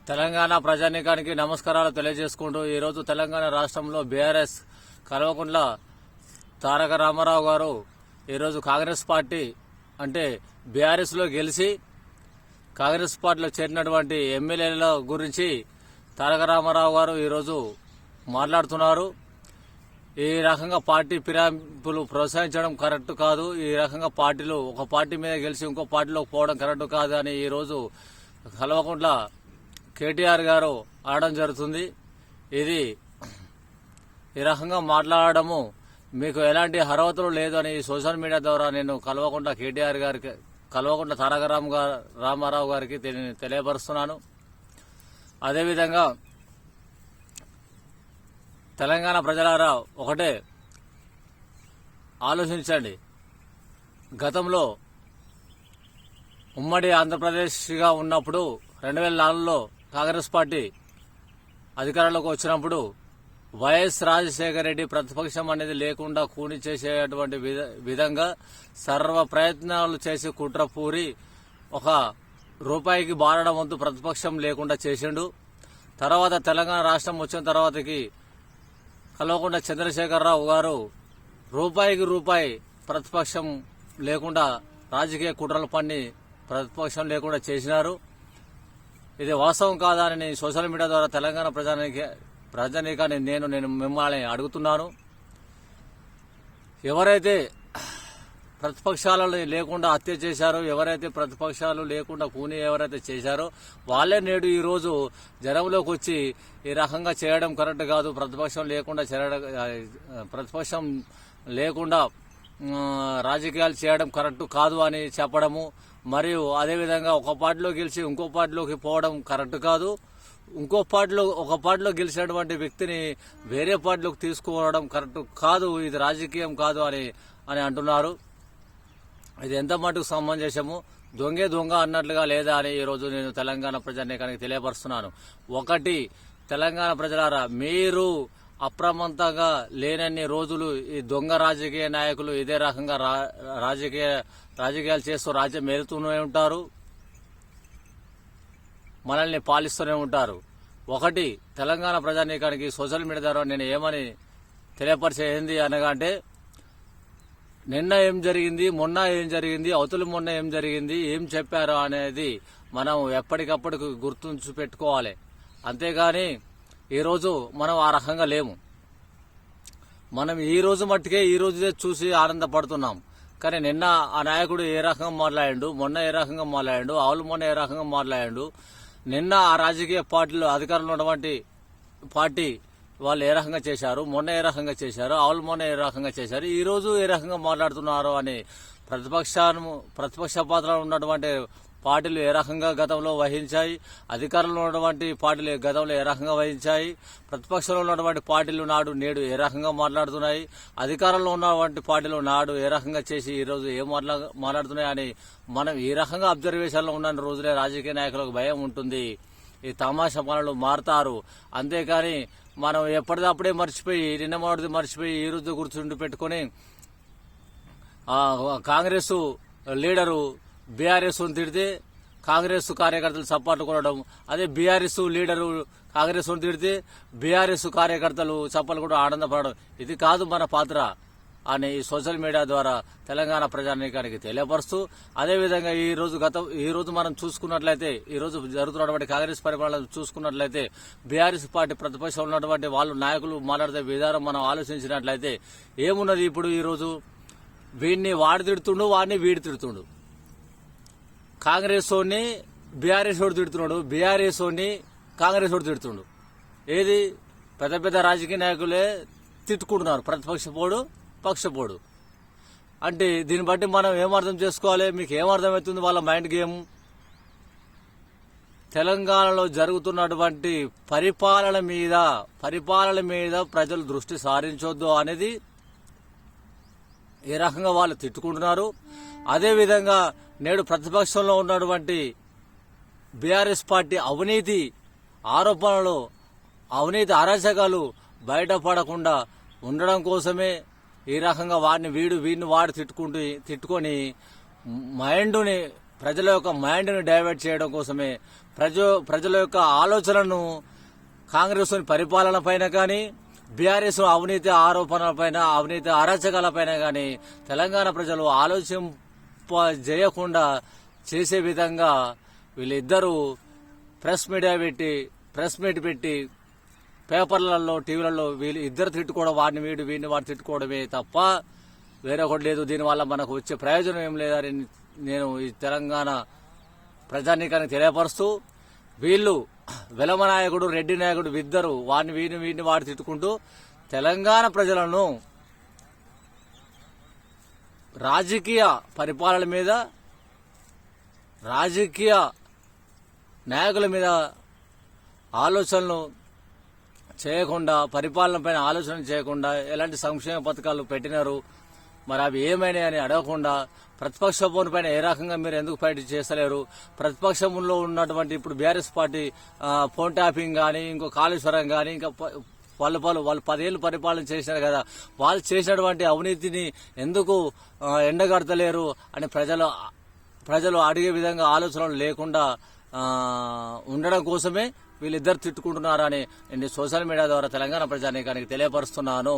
తెలంగాణ ప్రజానీకానికి నమస్కారాలు తెలియజేసుకుంటూ ఈరోజు తెలంగాణ రాష్ట్రంలో బీఆర్ఎస్ కల్వకుంట్ల తారక రామారావు గారు ఈరోజు కాంగ్రెస్ పార్టీ అంటే బీఆర్ఎస్లో గెలిచి కాంగ్రెస్ పార్టీలో చేరినటువంటి ఎమ్మెల్యేల గురించి తారక రామారావు గారు ఈరోజు మాట్లాడుతున్నారు. ఈ రకంగా పార్టీ ఫిరాయింపులు ప్రోత్సహించడం కరెక్ట్ కాదు. ఈ రకంగా పార్టీలు ఒక పార్టీ మీద గెలిచి ఇంకో పార్టీలోకి పోవడం కరెక్ట్ కాదు అని ఈరోజు కల్వకుంట్ల కేటీఆర్ గారు ఆడడం జరుగుతుంది. ఇది ఈ రకంగా మాట్లాడడము మీకు ఎలాంటి అర్హతలు లేదు అని సోషల్ మీడియా ద్వారా నేను కల్వకుంట్ల కేటీఆర్ గారికి కల్వకుంట్ల తారక రామారావు గారికి తెలియపరుస్తున్నాను. అదేవిధంగా తెలంగాణ ప్రజలారా ఒకటే ఆలోచించండి. గతంలో ఉమ్మడి ఆంధ్రప్రదేశ్గా ఉన్నప్పుడు 2004లో కాంగ్రెస్ పార్టీ అధికారంలోకి వచ్చినప్పుడు వైఎస్ రాజశేఖర రెడ్డి ప్రతిపక్షం అనేది లేకుండా కూని చేసేటువంటి విధంగా సర్వ ప్రయత్నాలు చేసి కుట్రపూరి ఒక రూపాయికి బారడం వంతు ప్రతిపక్షం లేకుండా చేసిండు. తర్వాత తెలంగాణ రాష్ట్రం వచ్చిన తర్వాతకి కల్వకుంట్ల చంద్రశేఖరరావు గారు రూపాయికి రూపాయి ప్రతిపక్షం లేకుండా రాజకీయ కుట్రలు పన్ని ప్రతిపక్షం లేకుండా చేసినారు. ఇది వాస్తవం కాదని సోషల్ మీడియా ద్వారా తెలంగాణ ప్రజానీకాన్ని నేను మిమ్మల్ని అడుగుతున్నాను. ఎవరైతే ప్రతిపక్షాలను లేకుండా హత్య చేశారో, ఎవరైతే ప్రతిపక్షాలు లేకుండా కూని ఎవరైతే చేశారో వాళ్ళే నేడు ఈరోజు జనంలోకి వచ్చి ఈ రకంగా చేయడం కరెక్ట్ కాదు, ప్రతిపక్షం లేకుండా రాజకీయాలు చేయడం కరెక్ట్ కాదు అని చెప్పడము, మరియు అదేవిధంగా ఒక పార్టీలో గెలిచి ఇంకో పార్టీలోకి పోవడం కరెక్ట్ కాదు, ఒక పార్టీలో గెలిచినటువంటి వ్యక్తిని వేరే పార్టీలోకి తీసుకోవడం కరెక్ట్ కాదు, ఇది రాజకీయం కాదు అని అంటున్నారు. ఇది ఎంత మటుకు సమంజసము, దొంగే దొంగ అన్నట్లుగా లేదా అని ఈరోజు నేను తెలంగాణ ప్రజానీకానికి తెలియపరుస్తున్నాను. ఒకటి, తెలంగాణ ప్రజలారా, మీరు అప్రమత్తంగా లేనన్ని రోజులు ఈ దొంగ రాజకీయ నాయకులు ఇదే రకంగా రాజకీయాలు చేస్తూ రాజ్యం ఏలుతూనే ఉంటారు, మనల్ని పాలిస్తూనే ఉంటారు. ఒకటి, తెలంగాణ ప్రజానీకానికి సోషల్ మీడియా ద్వారా నేను ఏమని తెలియపరిచేది అనగా అంటే, నిన్న ఏం జరిగింది, మొన్న ఏం జరిగింది, అవతల మొన్న ఏం జరిగింది, ఏం చెప్పారో అనేది మనం ఎప్పటికప్పుడు గుర్తుంచి పెట్టుకోవాలి. అంతేగాని ఈరోజు మనం ఆ రకంగా లేము. మనం ఈ రోజు మట్టుకే ఈ రోజుదే చూసి ఆనందపడుతున్నాం. కానీ నిన్న ఆ నాయకుడు ఏ రకంగా మాట్లాడాడు, మొన్న ఏ రకంగా మాట్లాడాడు, ఆవులు మొన్న ఏ రకంగా మాట్లాడాడు, నిన్న ఆ రాజకీయ పార్టీలో అధికారంలో ఉన్నటువంటి పార్టీ వాళ్ళు ఏ రకంగా చేశారు, మొన్న ఏ రకంగా చేశారు, ఆవులు మొన్న ఏ రకంగా చేశారు, ఈ రోజు ఏ రకంగా మాట్లాడుతున్నారు అని ప్రతిపక్ష పాత్రలో ఉన్నటువంటి పార్టీలు ఏ రకంగా గతంలో వహించాయి, అధికారంలో ఉన్నటువంటి పార్టీలు గతంలో ఏ రకంగా వహించాయి, ప్రతిపక్షంలో ఉన్నటువంటి పార్టీలు నేడు ఏ రకంగా మాట్లాడుతున్నాయి, అధికారంలో ఉన్నటువంటి పార్టీలు నాడు ఏ రకంగా చేసి ఈ రోజు ఏం మాట్లాడుతున్నాయి అని మనం ఈ రకంగా అబ్జర్వేషన్లో ఉన్న రోజులే రాజకీయ నాయకులకు భయం ఉంటుంది. ఈ తమాషా పనులు మారుతారు. అంతేకాని మనం ఎప్పటిదప్పుడే మర్చిపోయి నిన్న మొదటిది మర్చిపోయి ఈ రోజు గుర్తుండి పెట్టుకుని కాంగ్రెస్ లీడరు బీఆర్ఎస్ తిడితే కాంగ్రెస్ కార్యకర్తలు సపోర్ట్ కొనడం, అదే బీఆర్ఎస్ లీడరు కాంగ్రెస్ తిడితే బీఆర్ఎస్ కార్యకర్తలు సపోర్ట్ కూడా ఆనందపడడం, ఇది కాదు మన పాత్ర అని సోషల్ మీడియా ద్వారా తెలంగాణ ప్రజానీకానికి తెలియపరుస్తూ, అదేవిధంగా ఈ రోజు మనం చూసుకున్నట్లయితే, ఈ రోజు జరుగుతున్నటువంటి కాంగ్రెస్ పరిపాలన చూసుకున్నట్లయితే, బీఆర్ఎస్ పార్టీ ప్రతిపక్షంలో ఉన్నటువంటి వాళ్ళు నాయకులు మాట్లాడే విధానం మనం ఆలోచించినట్లయితే ఏమున్నది. ఇప్పుడు ఈ రోజు వీడిని వాడు తిడుతుండు, వాడిని వీడి తిడుతుండు, కాంగ్రెస్ వాడిని బీఆర్ఎస్ వాడు తిడుతున్నాడు, బీఆర్ఎస్ వాడిని కాంగ్రెస్ వాడు తిడుతుండు. ఏది పెద్ద పెద్ద రాజకీయ నాయకులే తిట్టుకుంటున్నారు, ప్రతిపక్షపోడు పక్షపోడు. అంటే దీన్ని బట్టి మనం ఏమర్థం చేసుకోవాలి, మీకు ఏమర్థమవుతుంది వాళ్ళ మైండ్ గేమ్? తెలంగాణలో జరుగుతున్నటువంటి పరిపాలన మీద ప్రజలు దృష్టి సారించొద్దు అనేది ఏ రకంగా వాళ్ళు తిట్టుకుంటున్నారు. అదేవిధంగా నేడు ప్రతిపక్షంలో ఉన్నటువంటి బీఆర్ఎస్ పార్టీ అవినీతి ఆరోపణలు, అవినీతి అరాచకాలు బయటపడకుండా ఉండడం కోసమే ఈ రకంగా వీడిని వాడు తిట్టుకొని ప్రజల యొక్క మైండ్ని డైవర్ట్ చేయడం కోసమే ప్రజల యొక్క ఆలోచనను కాంగ్రెస్ పరిపాలన పైన కానీ బీఆర్ఎస్ అవినీతి ఆరోపణలపైన అవినీతి అరాచకాలపైన కానీ తెలంగాణ ప్రజలు ఆలోచింపజేయకుండా చేసే విధంగా వీళ్ళిద్దరూ ప్రెస్ మీట్ పెట్టి పేపర్లలో టీవీలలో వీళ్ళు ఇద్దరు తిట్టుకోవడం వీడిని వాడు తిట్టుకోవడమే తప్ప వేరొకటి లేదు. దీనివల్ల మనకు వచ్చే ప్రయోజనం ఏం లేదని నేను ఈ తెలంగాణ ప్రజానీకానికి తెలియపరుస్తూ వీళ్ళు వెలమ నాయకుడు రెడ్డి నాయకుడు ఇద్దరు వీడిని వాడు తిట్టుకుంటూ తెలంగాణ ప్రజలను రాజకీయ పరిపాలన మీద రాజకీయ నాయకుల మీద ఆలోచనలు చేయకుండా పరిపాలన పైన ఆలోచన చేయకుండా ఎలాంటి సంక్షేమ పథకాలు పెట్టినారు మరి అవి ఏమైనాయని అడగకుండా ప్రతిపక్ష ఫోన్ పైన ఏ రకంగా మీరు ఎందుకు ఫైట్ చేస్తలేరు, ప్రతిపక్షంలో ఉన్నటువంటి ఇప్పుడు బీఆర్ఎస్ పార్టీ ఫోన్ ట్యాపింగ్ కానీ ఇంకో కాళేశ్వరం కానీ ఇంకా వాళ్ళు 10 ఏళ్ళు పరిపాలన చేసినారు కదా, వాళ్ళు చేసినటువంటి అవినీతిని ఎందుకు ఎండగడతలేరు అని ప్రజలు అడిగే విధంగా ఆలోచనలు లేకుండా ఉండడం కోసమే వీళ్ళిద్దరు తిట్టుకుంటున్నారని నేను సోషల్ మీడియా ద్వారా తెలంగాణ ప్రజానీకానికి తెలియపరుస్తున్నాను.